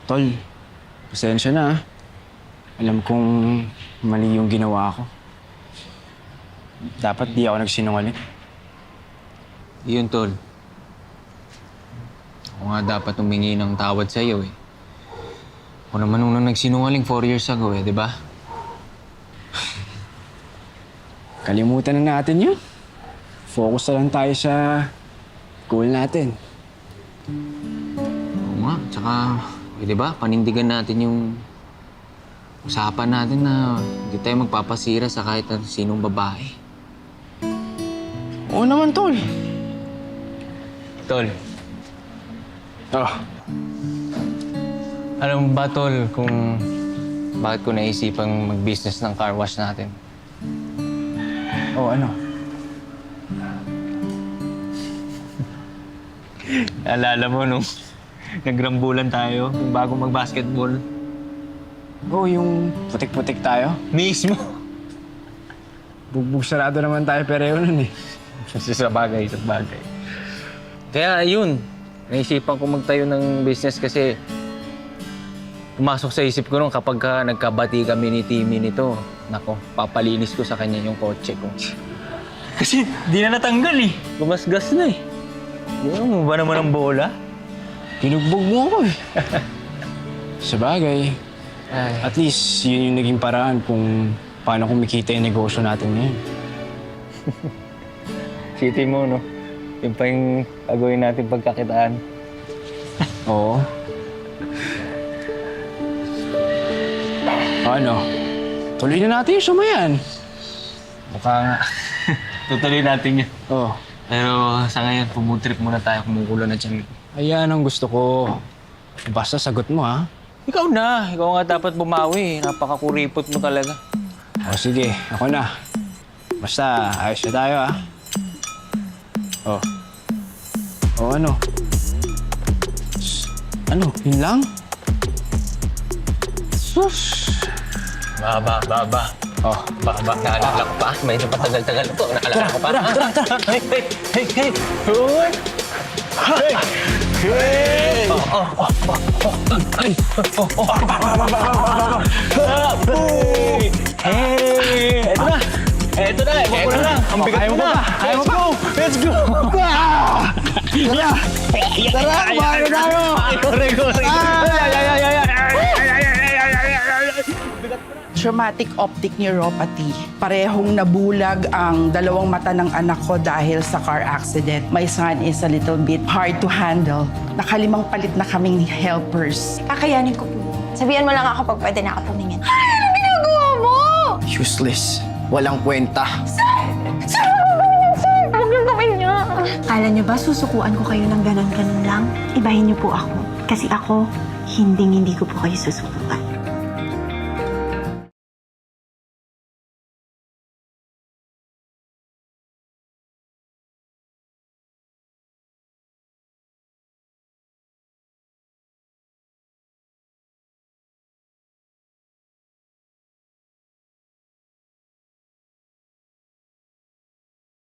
Tol, pasensya na ah. Alam kong mali yung ginawa ko. Dapat di ako nagsinungaling. Yun, Tol. Ako nga dapat humingi ng tawad sa'yo eh. Ako naman nung nagsinungaling 4 years ago eh, di ba? Kalimutan na natin yun. Focus na lang tayo sa goal natin. Oo nga, tsaka, eh, di ba, panindigan natin yung usapan natin na hindi tayo magpapasira sa kahit na sinong babae. Oo naman, Tol. Tol, Oh, alam mo ba, Tol, kung bakit ko naisipang mag-business ng car wash natin? oh ano? Alala mo nung nagrambulan tayo, yung bago mag-basketball? Oh, yung putik-putik tayo. Mismo! Bugbog sarado naman tayo pareho nun eh. Sa bagay, sa bagay. Kaya yun, naisipan ko magtayo ng business kasi pumasok sa isip ko nung kapag nagkabati kami ni Timmy nito, nako, papalinis ko sa kanya yung kotse ko. Kasi di na natanggal eh. Gumasgas na eh. Di mo ba naman ang bola? Pinugbog mo ako eh. Sa bagay, Ay. at least yun yung naging paraan kung paano kumikita yung negosyo natin ngayon. City mo, no? Yung pa yung gagawin natin pagkakitaan. Oo. Ano? Tuloy na natin yung sumayan. Mukha nga. Tutuloy natin yun. Oh, Pero sa ngayon, pumutrip muna tayo, kumukulo na dyan. ayan ang gusto ko. Basta sagot mo ha. Ikaw na. Ikaw nga dapat bumawi. Napakakuripot mo talaga. O sige, ako na. Basta ayos na tayo ha. Oh. Oh ano? Ano? Yun lang? Sus! Baba. Oh. Baba. Naalala ko pa. Medyo patagal-tagal ito. Naalala ko pa. Tara. Hey. Hoy! Hey! Hey! Eto na. Eto na lang. Ang bigat mo na. Kaya mo pa! Let's go! Yeah! Tara, kumain na tayo! Traumatic optic neuropathy. Parehong nabulag ang dalawang mata ng anak ko dahil sa car accident. My son is a little bit hard to handle. Nakalimang palit na kaming helpers. Kakayanin ko po. Sabihan mo lang ako pag pwede na ako tumingin. Ay, ano ginagawa mo? Useless. Walang kwenta. Sir, huwag yung gawin niya. Kala niyo ba susukuan ko kayo ng ganon-ganon lang? Ibahin niyo po ako. Kasi ako, hindi ko po kayo susukuan.